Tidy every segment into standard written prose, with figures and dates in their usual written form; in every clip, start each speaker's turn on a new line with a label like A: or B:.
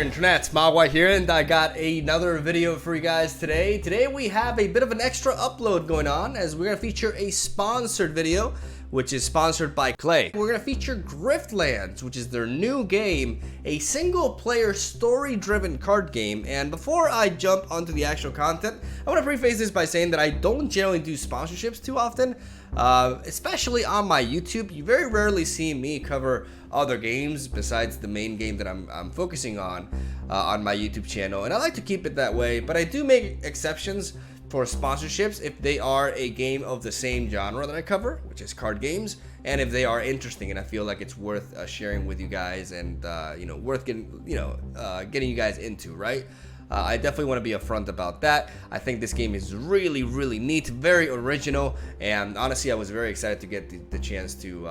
A: internet, MegaMogwai here, and I got another video for you guys today. Today we have a bit of an extra upload going on as we're going to feature a sponsored video, which is sponsored by Clay. We're going to feature GRIFTLANDS, which is their new game, a single-player story-driven card game. And before I jump onto the actual content, I want to preface this by saying that I don't generally do sponsorships too often, especially on my YouTube. You very rarely see me cover other games besides the main game that I'm focusing on my YouTube channel, and I like to keep it that way, but I do make exceptions for sponsorships if they are a game of the same genre that I cover, which is card games, and if they are interesting and I feel like it's worth sharing with you guys and worth getting getting you guys into, right? I definitely want to be upfront about that. I think this game is really, really neat, very original, and honestly, I was very excited to get the chance to,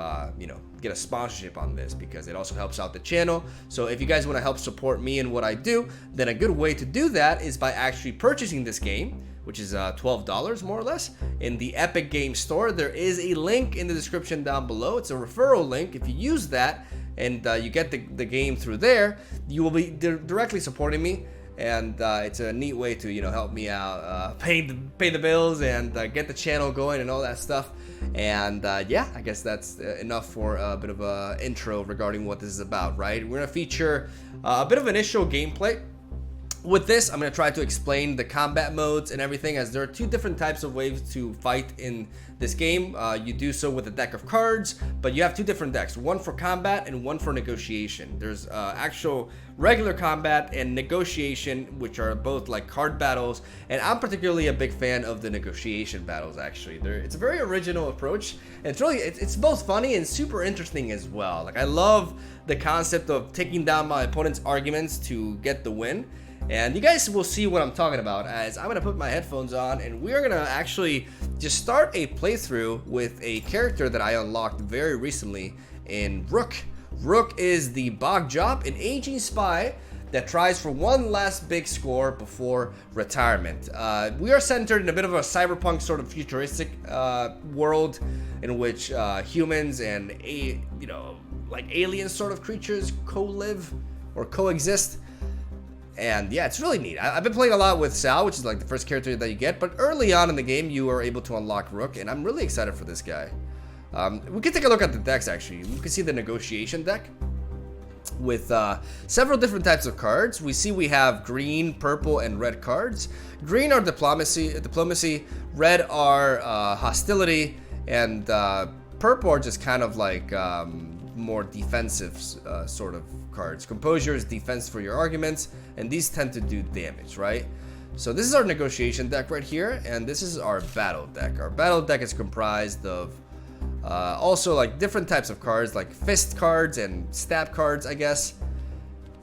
A: get a sponsorship on this because it also helps out the channel. So if you guys want to help support me and what I do, then a good way to do that is by actually purchasing this game, which is $12 more or less, in the Epic Game Store. There is a link in the description down below. It's a referral link. If you use that and you get the game through there, you will be directly supporting me. And it's a neat way to help me out, pay the bills and get the channel going and all that stuff. And yeah, I guess that's enough for a bit of a intro regarding what this is about, right? We're gonna feature a bit of initial gameplay. With this, I'm going to try to explain the combat modes and everything, as there are two different types of ways to fight in this game. You do so with a deck of cards, but you have two different decks, one for combat and one for negotiation. There's actual regular combat and negotiation, which are both like card battles, and I'm particularly a big fan of the negotiation battles, actually. It's a very original approach, and it's both funny and super interesting as well. Like, I love the concept of taking down my opponent's arguments to get the win. And you guys will see what I'm talking about as I'm going to put my headphones on and we're going to actually just start a playthrough with a character that I unlocked very recently in Rook. Rook is the Bogjop, an aging spy that tries for one last big score before retirement. We are centered in a bit of a cyberpunk sort of futuristic world in which humans and like alien sort of creatures co-live or coexist. And yeah, it's really neat. I've been playing a lot with Sal, which is like the first character that you get, but early on in the game you are able to unlock Rook, and I'm really excited for this guy. We can take a look at the decks actually. You can see the negotiation deck with several different types of cards. We have green, purple, and red cards. Green are diplomacy, red are hostility, and purple are just kind of like more defensive sort of cards. Composure is defense for your arguments, and these tend to do damage, right? So this is our negotiation deck right here, and this is our battle deck. Our battle deck is comprised of also like different types of cards, like fist cards and stab cards, I guess.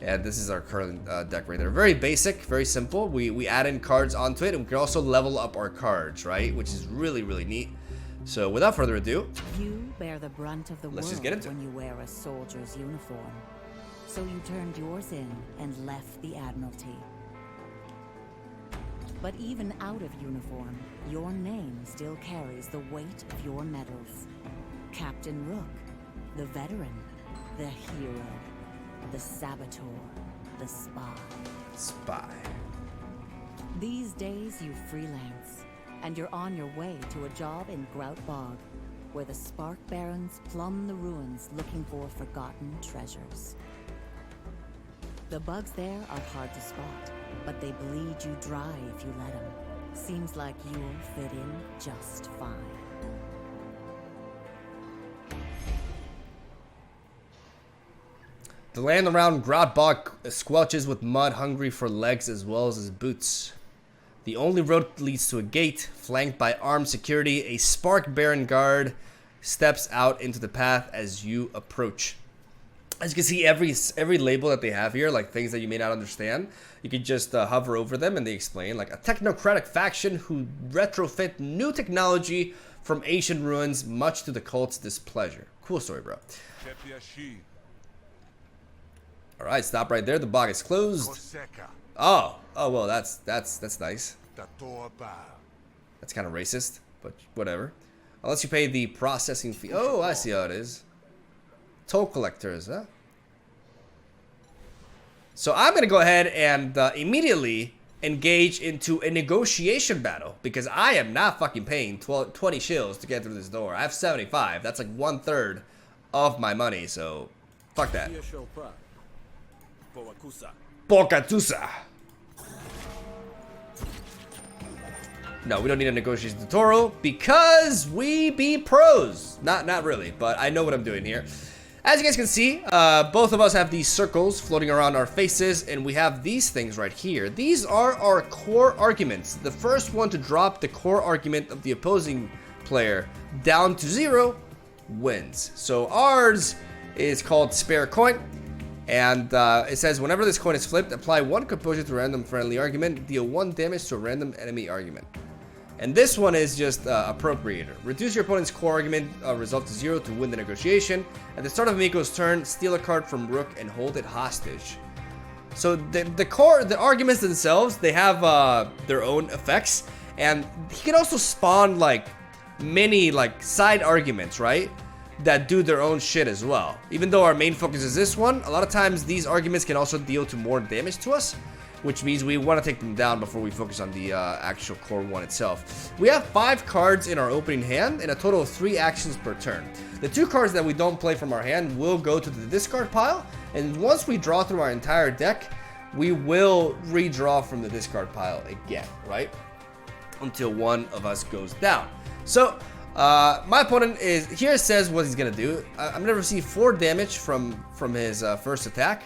A: And this is our current deck right there. Very basic, very simple. We add in cards onto it, and we can also level up our cards, right? Which is really, really neat. So without further ado,
B: you bear the brunt of the
A: let's
B: world
A: just get into it.
B: When you wear a soldier's uniform. So you turned yours in and left the Admiralty. But even out of uniform, your name still carries the weight of your medals. Captain Rook, the veteran, the hero, the saboteur, the spy.
A: Spy.
B: These days you freelance, and you're on your way to a job in Grout Bog, where the Spark Barons plumb the ruins looking for forgotten treasures. The bugs there are hard to spot, but they bleed you dry if you let them. Seems like you'll fit in just fine.
A: The land around Grout Bog squelches with mud, hungry for legs as well as his boots. The only road leads to a gate, flanked by armed security. A Spark Baron guard steps out into the path as you approach. As you can see, every label that they have here, like things that you may not understand, you can just hover over them and they explain, like a technocratic faction who retrofit new technology from ancient ruins, much to the cult's displeasure. Cool story, bro. All right, stop right there. The bog is closed. Oh, well, that's nice. That's kind of racist, but whatever. Unless you pay the processing fee. Oh, I see how it is. Toll collectors, huh? So I'm gonna go ahead and immediately engage into a negotiation battle because I am not fucking paying 20 shills to get through this door. I have 75. That's like 1/3 of my money, so fuck that. Pokatusa. No, we don't need a negotiation tutorial because we be pros. Not really, but I know what I'm doing here. As you guys can see, both of us have these circles floating around our faces, and we have these things right here. These are our core arguments. The first one to drop the core argument of the opposing player down to 0 wins. So ours is called spare coin, and it says whenever this coin is flipped, apply 1 composure to a random friendly argument, deal 1 damage to a random enemy argument. And this one is just appropriator. Reduce your opponent's core argument result to 0 to win the negotiation. At the start of Miko's turn, steal a card from Rook and hold it hostage. So the arguments themselves, they have their own effects, and he can also spawn like many like side arguments, right? That do their own shit as well. Even though our main focus is this one, a lot of times these arguments can also deal to more damage to us, which means we want to take them down before we focus on the actual core one itself. We have 5 cards in our opening hand and a total of 3 actions per turn. The 2 cards that we don't play from our hand will go to the discard pile, and once we draw through our entire deck, we will redraw from the discard pile again, right? Until one of us goes down. So, my opponent is here says what he's gonna do. I'm gonna receive 4 damage from his first attack.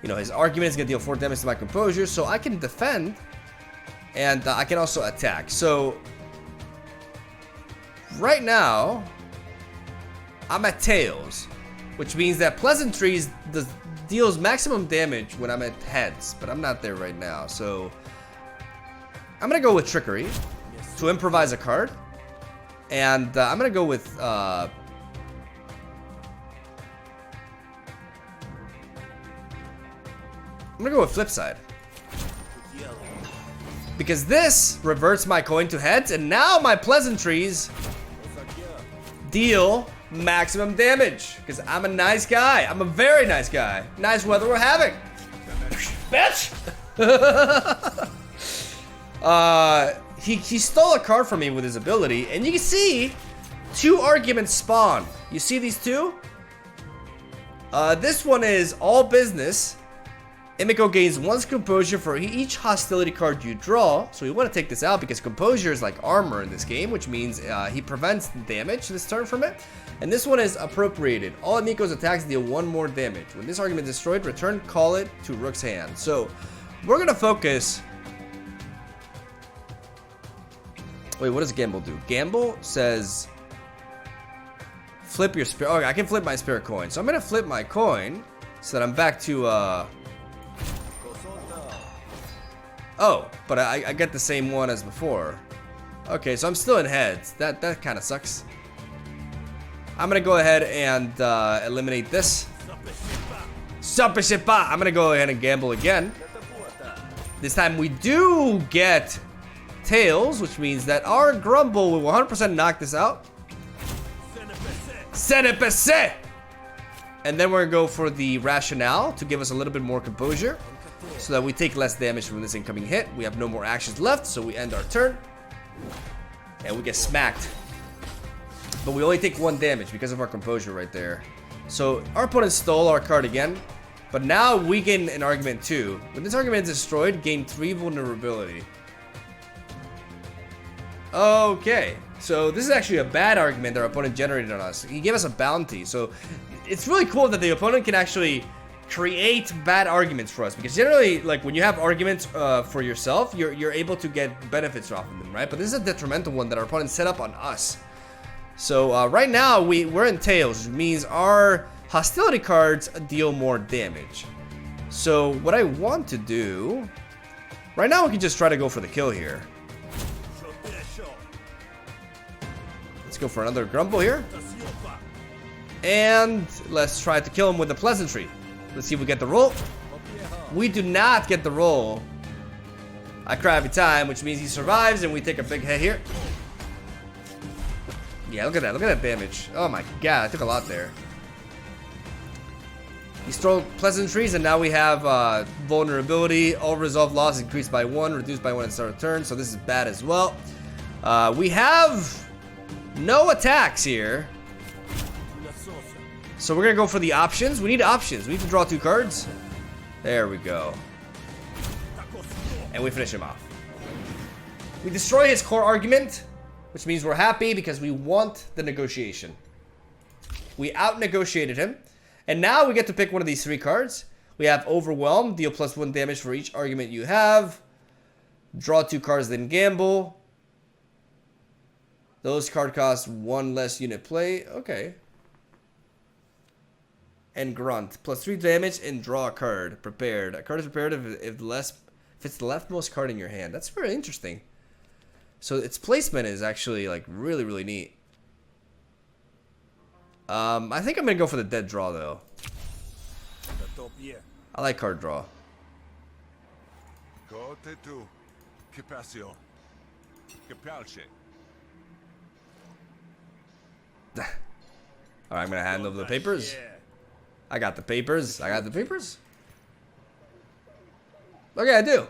A: You know, his argument is going to deal 4 damage to my composure, so I can defend, and I can also attack. So, right now, I'm at tails, which means that pleasantries deals maximum damage when I'm at heads, but I'm not there right now. So, I'm going to go with trickery to improvise a card, and I'm going to go with I'm gonna go with flip side. Because this reverts my coin to heads, and now my pleasantries deal maximum damage. Because I'm a nice guy. I'm a very nice guy. Nice weather we're having. Bitch! He stole a card from me with his ability, and you can see 2 arguments spawn. You see these 2? This one is all business. Emiko gains 1 composure for each hostility card you draw. So we want to take this out because composure is like armor in this game, which means he prevents damage this turn from it. And this one is appropriated. All Emiko's attacks deal 1 more damage. When this argument is destroyed, return call it to Rook's hand. So we're going to focus. Wait, what does Gamble do? Gamble says flip your spirit. Okay, I can flip my spirit coin. So I'm going to flip my coin so that I'm back to oh, but I get the same one as before. Okay, so I'm still in heads. That kind of sucks. I'm gonna go ahead and eliminate this. I'm gonna go ahead and gamble again. This time we do get tails, which means that our grumble will 100% knock this out. And then we're gonna go for the rationale to give us a little bit more composure, so that we take less damage from this incoming hit. We have no more actions left, so we end our turn. And we get smacked. But we only take 1 damage because of our composure right there. So our opponent stole our card again. But now we gain an argument too. When this argument is destroyed, gain 3 vulnerability. Okay. So this is actually a bad argument that our opponent generated on us. He gave us a bounty. So it's really cool that the opponent can actually create bad arguments for us, because generally, like, when you have arguments for yourself, you're able to get benefits off of them, right? But this is a detrimental one that our opponent set up on us. So right now we're in tails, which means our hostility cards deal more damage. So what I want to do right now, we can just try to go for the kill here. Let's go for another grumble here, and let's try to kill him with a pleasantry. Let's see if we get the roll. We do not get the roll. I cry every time, which means he survives, and we take a big hit here. Yeah, look at that. Look at that damage. Oh my god, I took a lot there. These throw pleasantries, and now we have vulnerability. All resolved loss increased by 1, reduced by 1 at the start of turn. So this is bad as well. We have no attacks here. So we're gonna go for the options. We need options. We need to draw 2 cards. There we go. And we finish him off. We destroy his core argument, which means we're happy because we want the negotiation. We out-negotiated him. And now we get to pick one of these 3 cards. We have Overwhelm, deal +1 damage for each argument you have. Draw 2 cards, then gamble. Those card cost 1 less unit play. Okay. And Grunt, +3 damage and draw a card. Prepared. A card is prepared if it's the leftmost card in your hand. That's very interesting. So its placement is actually like really, really neat. I think I'm gonna go for the dead draw though. I like card draw. Alright, I'm gonna hand over the papers. I got the papers. I got the papers. Okay, I do.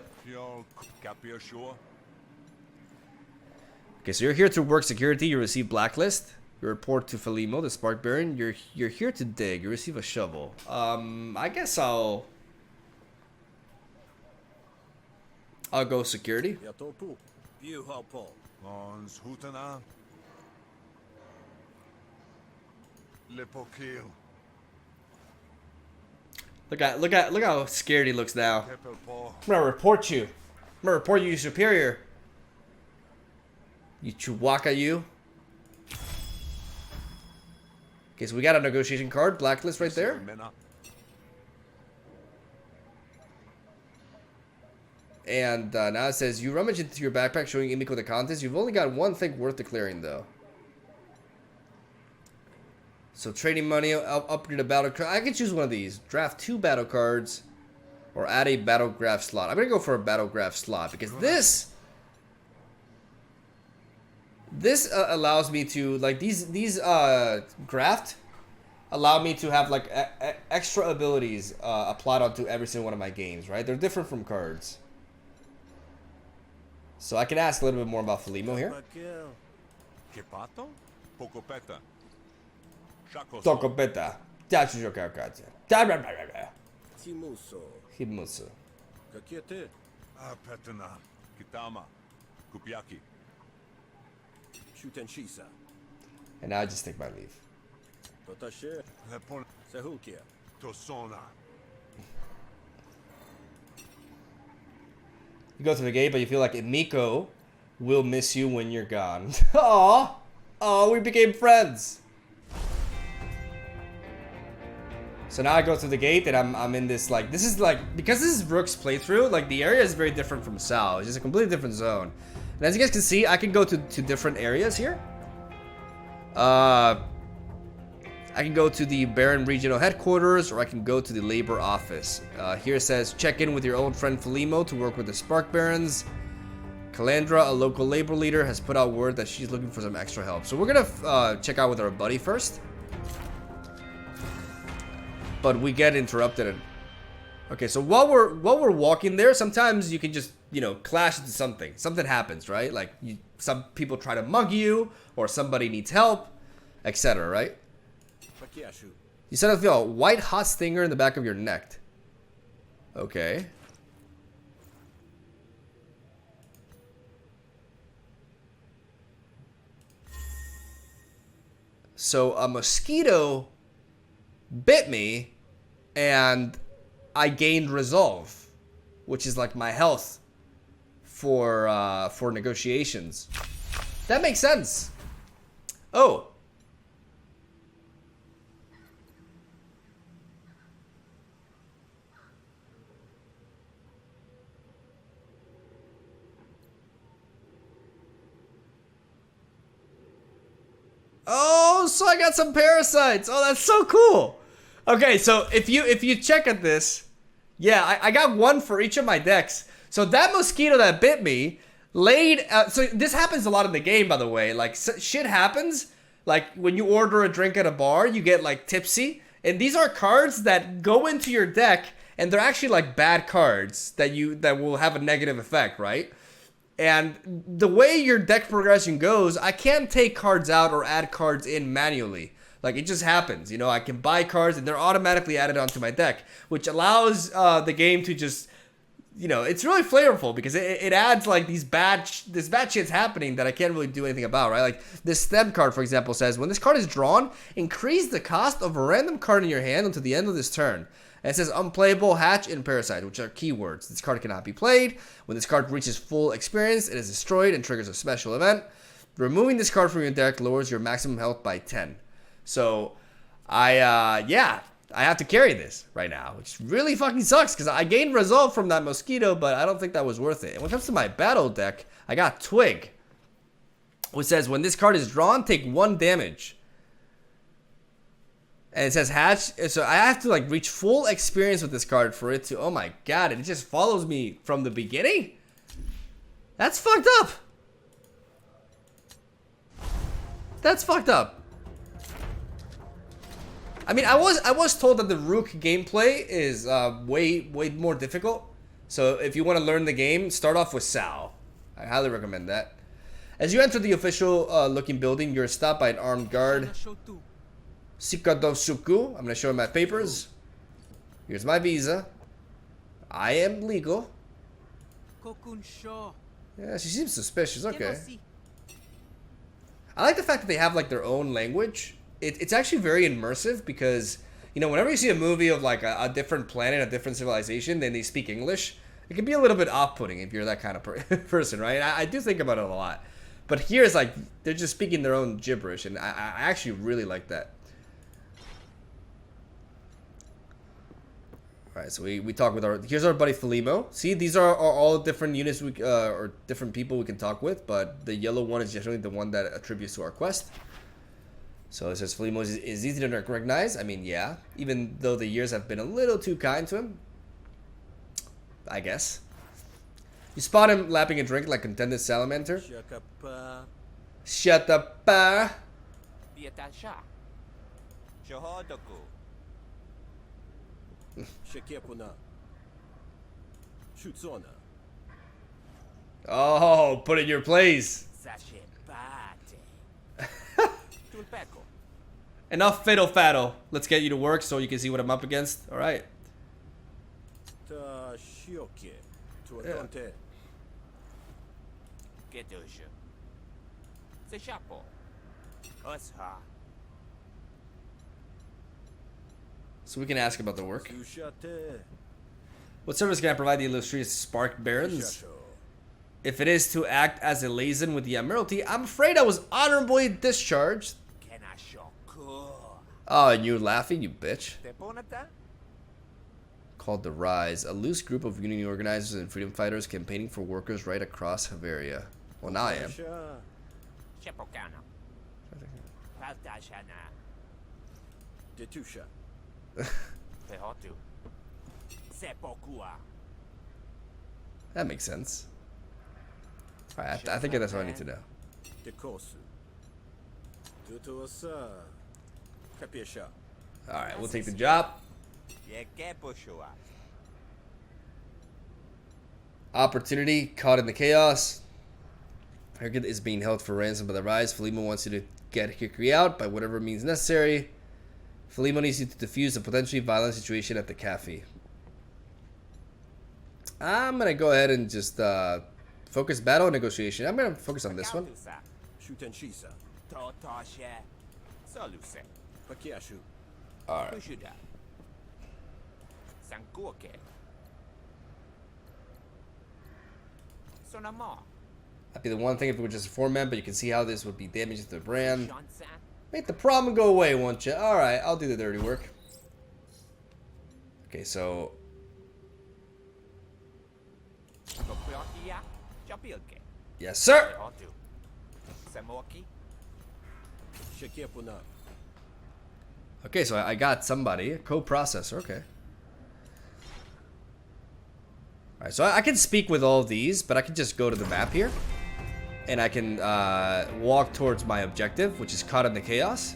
A: Okay, so you're here to work security. You receive blacklist. You report to Felimo, the Spark Baron. You're here to dig. You receive a shovel. I guess I'll go security. Look how scared he looks now. I'm gonna report you. I'm gonna report you, superior. You Chewbacca, you. Okay, so we got a negotiation card, blacklist right there. And now it says, you rummage into your backpack showing Imiko the contents. You've only got 1 thing worth declaring though. So trading money, upgrade a battle card. I can choose one of these. Draft 2 battle cards or add a battle graph slot. I'm gonna go for a battle graph slot because this allows me to, like, these graft allow me to have like extra abilities applied onto every single one of my games, right? They're different from cards. So I can ask a little bit more about Felimo here. Tokopeta. Himusu. And now I just take my leave. You go to the gate, but you feel like Imiko will miss you when you're gone. Aww. Oh, we became friends. So now I go through the gate and I'm in this, like, this is like, because this is Rook's playthrough, like the area is very different from Sao. It's just a completely different zone. And as you guys can see, I can go to different areas here. I can go to the Baron Regional Headquarters, or I can go to the Labor Office. Here it says, check in with your old friend Felimo to work with the Spark Barons. Calandra, a local labor leader, has put out word that she's looking for some extra help. So we're gonna check out with our buddy first. But we get interrupted. Okay, so while we're walking there, sometimes you can just, you know, clash into something. Something happens, right? Like some people try to mug you, or somebody needs help, etc. Right? You said I feel a white hot stinger in the back of your neck. Okay. So a mosquito bit me, and I gained resolve, which is like my health for negotiations. That makes sense. Oh. Oh, so I got some parasites. Oh, that's so cool. Okay, so if you check at this, yeah, I got 1 for each of my decks. So that mosquito that bit me laid. So this happens a lot in the game, by the way. Like shit happens. Like when you order a drink at a bar, you get like tipsy, And these are cards that go into your deck, and they're actually like bad cards that will have a negative effect, right? And the way your deck progression goes, I can't take cards out or add cards in manually. Like, it just happens, you know. I can buy cards and they're automatically added onto my deck, which allows the game to just, you know, it's really flavorful because it adds like this bad shit's happening that I can't really do anything about, right? Like this stem card, for example, says when this card is drawn, increase the cost of a random card in your hand until the end of this turn. And it says unplayable, hatch, and parasite, which are keywords. This card cannot be played. When this card reaches full experience, it is destroyed and triggers a special event. Removing this card from your deck lowers your maximum health by 10. So, I have to carry this right now, which really fucking sucks because I gained resolve from that mosquito, but I don't think that was worth it. And when it comes to my battle deck, I got Twig, which says when this card is drawn, take 1 damage. And it says hatch, so I have to like reach full experience with this card for it to, oh my god, it just follows me from the beginning? That's fucked up. That's fucked up. I mean, I was told that the Rook gameplay is way more difficult. So if you want to learn the game, start off with Sao. I highly recommend that. As you enter the official looking building, you're stopped by an armed guard. Sikadosuku. I'm gonna show him my papers. Here's my visa. I am legal. Yeah, she seems suspicious. Okay. I like the fact that they have like their own language. It's actually very immersive because, you know, whenever you see a movie of like a different planet, a different civilization, then they speak English, it can be a little bit off-putting if you're that kind of person, right? I do think about it a lot. But here it's like they're just speaking their own gibberish, and I actually really like that. Alright, so we talk with here's our buddy Felimo. See, these are all different units or different people we can talk with, but the yellow one is generally the one that attributes to our quest. So it says Felimo is easy to recognize. I mean, yeah, even though the years have been a little too kind to him, I guess. You spot him lapping a drink like contended salamander. Shut up. Oh, put it in your place. Enough fiddle faddle. Let's get you to work so you can see what I'm up against. All right. Yeah. So we can ask about the work. What service can I provide the illustrious Spark Barons? If it is to act as a liaison with the Admiralty, I'm afraid I was honorably discharged. Oh, and you're laughing, you bitch. Called the Rise, a loose group of union organizers and freedom fighters campaigning for workers right across Haveria. Well, now I am. That makes sense. Alright, I think that's what I need to know. Alright, we'll take the job. Opportunity, caught in the chaos. Harrigan is being held for ransom by the Rise. Felimo wants you to get Hickory out by whatever means necessary. Felimo needs you to defuse a potentially violent situation at the cafe. I'm gonna go ahead and just focus battle negotiation. I'm gonna focus on this one. Alright. That'd be the one thing if it were just a 4-man, but you can see how this would be damaging to the brand. Make the problem go away, won't you? Alright, I'll do the dirty work. Okay, so... Yes, sir! Okay, so I got somebody. A co-processor, okay. Alright, so I can speak with all of these, but I can just go to the map here. And I can walk towards my objective, which is caught in the chaos.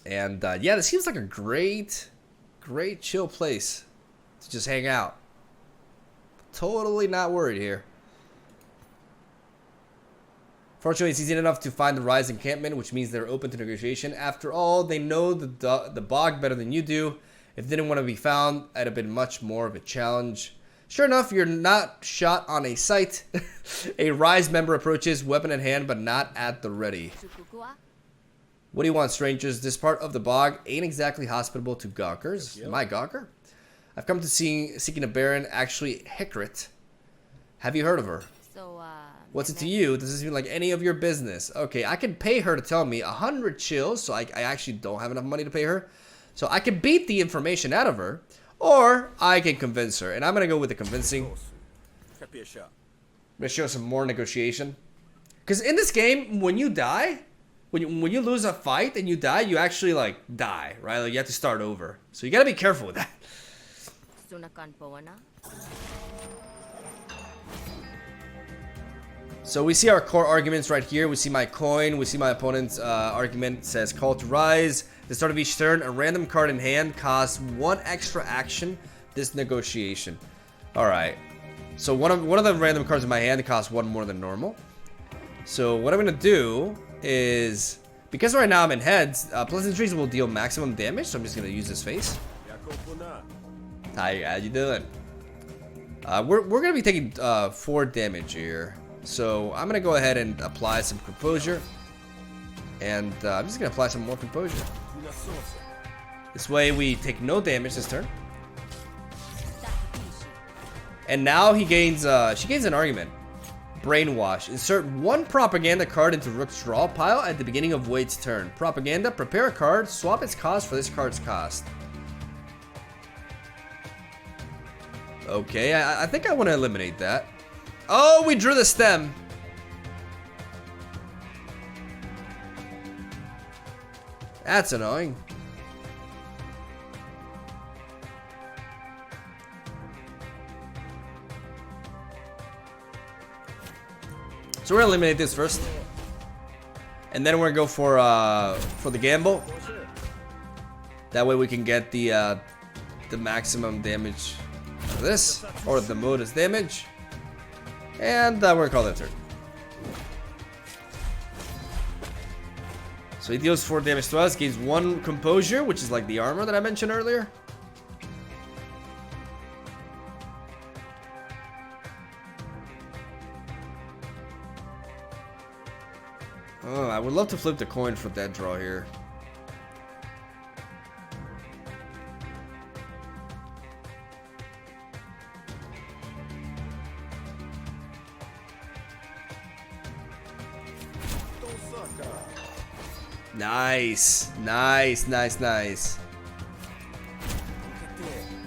A: And yeah, this seems like a great chill place to just hang out. Totally not worried here. Fortunately, it's easy enough to find the Rhys encampment, which means they're open to negotiation. After all, they know the bog better than you do. If they didn't want to be found, it'd have been much more of a challenge. Sure enough, you're not shot on a sight. A Rhys member approaches, weapon in hand, but not at the ready. What do you want, strangers? This part of the bog ain't exactly hospitable to gawkers. Am I gawker? I've come to seeking a baron, actually Hikrit. Have you heard of her? What's it to you? Does this mean like any of your business? Okay, I can pay her to tell me 100 chills, so I actually don't have enough money to pay her. So I can beat the information out of her, or I can convince her. And I'm going to go with the convincing. I'm going to show some more negotiation. Because in this game, when you die, when you lose a fight and you die, you actually like die, right? Like you have to start over. So you got to be careful with that. So we see our core arguments right here. We see my coin. We see my opponent's argument. It says call to rise. At the start of each turn, a random card in hand costs 1 extra action. This negotiation. All right. So one of the random cards in my hand costs 1 more than normal. So what I'm gonna do is, because right now I'm in heads, pleasantries will deal maximum damage. So I'm just gonna use this face. Hi, how you doing? We're gonna be taking 4 damage here. So I'm gonna go ahead and apply some composure, and I'm just gonna apply some more composure. This way we take no damage this turn. And now he gains, she gains an argument. Brainwash. Insert 1 propaganda card into Rook's draw pile at the beginning of Wade's turn. Propaganda. Prepare a card. Swap its cost for this card's cost. Okay, I think I want to eliminate that. Oh, we drew the stem. That's annoying. So we're gonna eliminate this first, and then we're gonna go for the gamble. That way we can get the maximum damage of this, or the modus damage. And we're gonna call that turn. So he deals 4 damage to us, gains 1 composure, which is like the armor that I mentioned earlier. Oh, I would love to flip the coin for that draw here. Nice, nice, nice, nice.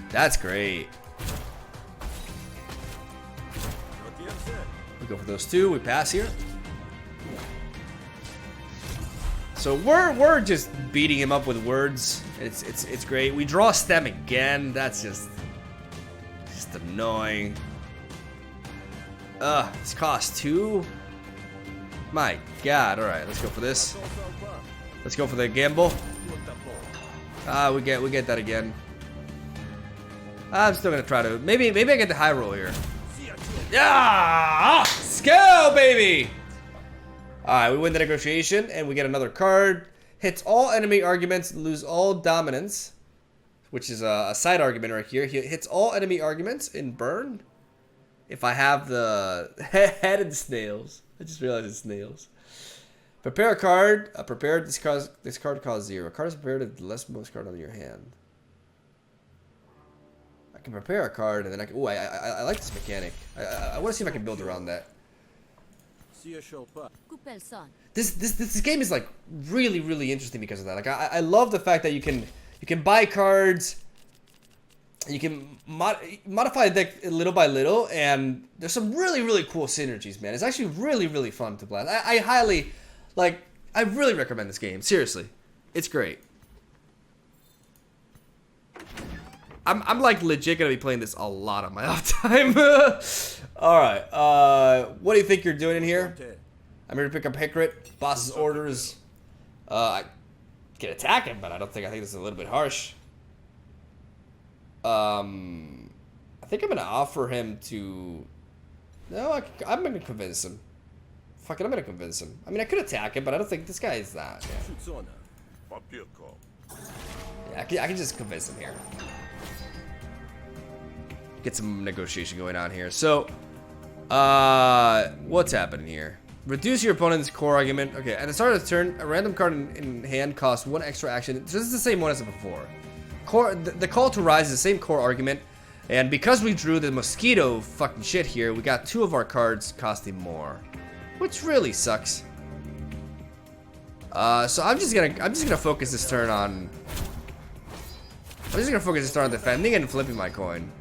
A: That's great. We go for those 2. We pass here. So we're just beating him up with words. It's great. We draw stem again. That's just annoying. This costs 2. My God. All right, let's go for this. Let's go for the gamble. We get that again. I'm still gonna try to maybe I get the high roll here. Yeah, skill, baby. All right, we win the negotiation and we get another card. Hits all enemy arguments, lose all dominance, which is a side argument right here. He hits all enemy arguments in burn. If I have the headed snails, I just realized it's snails. Prepare a card. Prepared. This card costs 0. Card is prepared at the leftmost card on your hand. I can prepare a card and then I can. Oh, I like this mechanic. I want to see if I can build around that. This game is like really interesting because of that. Like I love the fact that you can buy cards. You can modify the deck little by little, and there's some really cool synergies, man. It's actually really fun to play. I highly. Like, I really recommend this game. Seriously. It's great. I'm like legit gonna be playing this a lot on my off time. Alright. What do you think you're doing in here? I'm here to pick up Hikrit. Boss's orders. can attack him, but I think this is a little bit harsh. I think I'm gonna offer him to. No, I'm gonna convince him. Fuck it, I'm gonna convince him. I mean, I could attack him, but I don't think this guy is that. Yeah, I can just convince him here. Get some negotiation going on here. So, what's happening here? Reduce your opponent's core argument. Okay, at the start of the turn, a random card in hand costs 1 extra action. So this is the same one as before. The call to rise is the same core argument. And because we drew the mosquito fucking shit here, we got 2 of our cards costing more, which really sucks. So I'm just gonna focus this turn on. I'm just gonna focus this turn on defending and flipping my coin.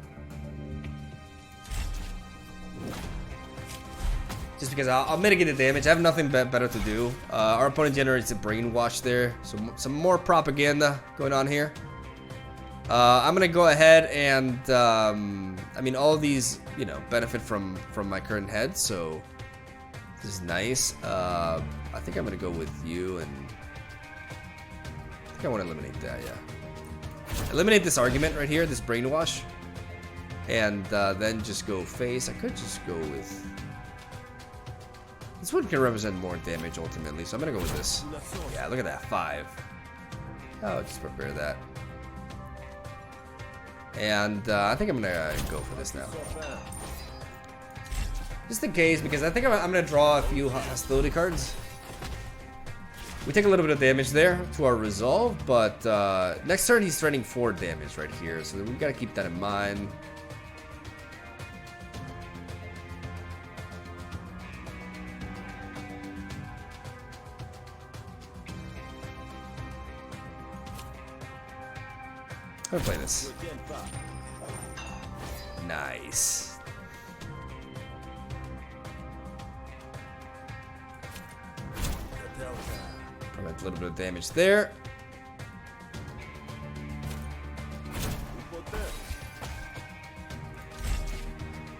A: Just because I'll mitigate the damage. I have nothing better to do. Our opponent generates a brainwash there, so some more propaganda going on here. I'm gonna go ahead and I mean, all of these, you know, benefit from my current head, so this is nice. I think I'm gonna go with you, and I think I want to eliminate that. Yeah, eliminate this argument right here, this brainwash, and then just go face. I could just go with this one. Can represent more damage ultimately, so I'm gonna go with this. Yeah, look at that, 5. Oh, just prepare that. And I think I'm gonna go for this now, just in case, because I think I'm gonna draw a few hostility cards. We take a little bit of damage there to our resolve, but next turn he's threatening 4 damage right here, so we gotta keep that in mind. I'm gonna play this. Nice. Prevent a little bit of damage there.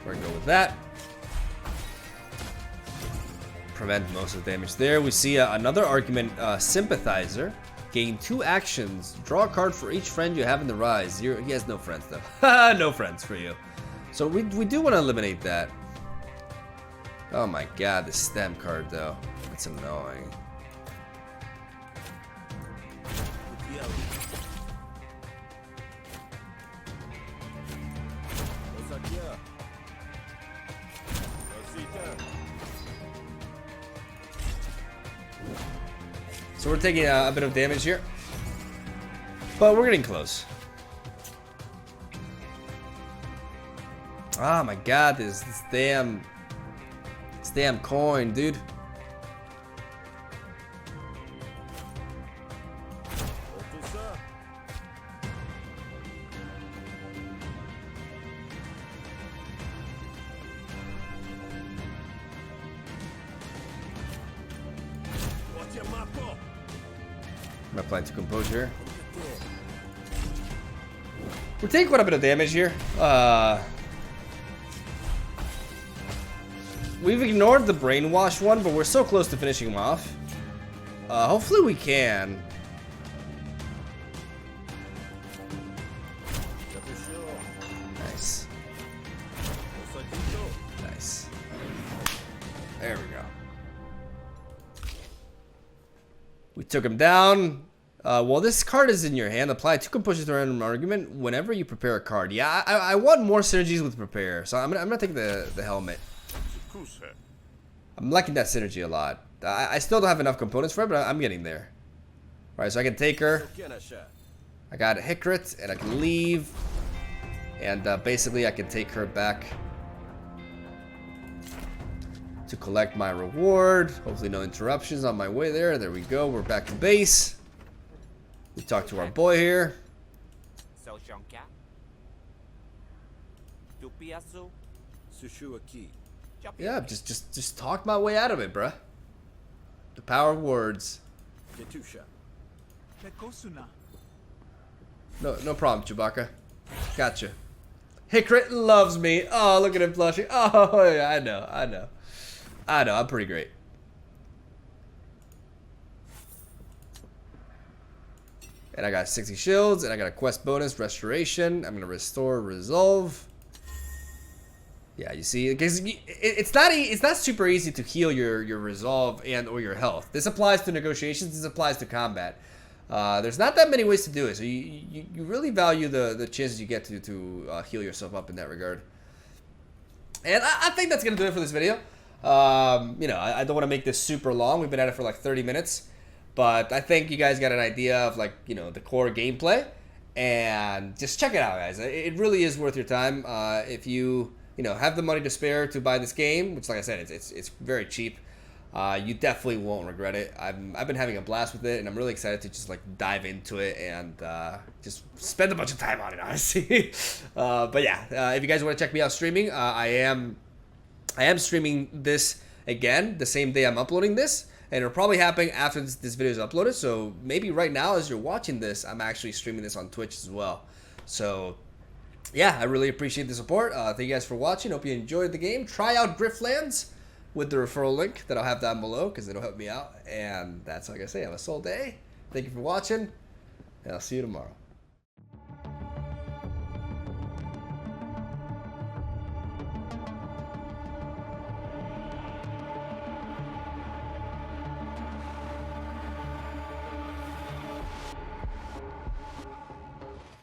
A: We're gonna go with that. Prevent most of the damage there. We see another argument, Sympathizer. Gain 2 actions. Draw a card for each friend you have in the Rise. He has no friends though. No friends for you. So we do want to eliminate that. Oh my god, the stem card though. That's annoying. So we're taking a bit of damage here, but we're getting close. Oh my god, this damn coin, dude. I'm applying to composure. We're taking quite a bit of damage here. We've ignored the brainwash one, but we're so close to finishing him off. Hopefully we can. Nice. Nice. There we go. We took him down. While this card is in your hand, apply 2 composures to random argument whenever you prepare a card. Yeah, I want more synergies with prepare, so I'm gonna take the helmet. I'm liking that synergy a lot. I still don't have enough components for it, but I'm getting there. Alright, so I can take her. I got a hit crit, and I can leave. And basically I can take her back to collect my reward. Hopefully no interruptions on my way there. There we go, we're back to base. We talk to our boy here. Yeah, just talk my way out of it, bruh. The power of words. No problem, Chewbacca. Gotcha. Hikrit loves me. Oh, look at him blushing. Oh, yeah, I know. I'm pretty great. And I got 60 shields, and I got a quest bonus, restoration. I'm gonna restore, resolve. Yeah, you see, because it's not super easy to heal your resolve and or your health. This applies to negotiations. This applies to combat. There's not that many ways to do it, so you really value the chances you get to heal yourself up in that regard. And I think that's gonna do it for this video. You know, I don't want to make this super long. We've been at it for like 30 minutes, but I think you guys got an idea of, like, you know, the core gameplay, and just check it out, guys. It really is worth your time if you know, have the money to spare to buy this game, which, like I said, it's very cheap. You definitely won't regret it. I've been having a blast with it, and I'm really excited to just like dive into it and just spend a bunch of time on it, honestly. But yeah, if you guys want to check me out streaming, I am streaming this again the same day I'm uploading this, and it'll probably happen after this video is uploaded. So maybe right now, as you're watching this, I'm actually streaming this on Twitch as well. So yeah, I really appreciate the support. Thank you guys for watching. Hope you enjoyed the game. Try out GRIFTLANDS with the referral link that I'll have down below, because it'll help me out. And that's, like I say, have a soul day. Thank you for watching, and I'll see you tomorrow.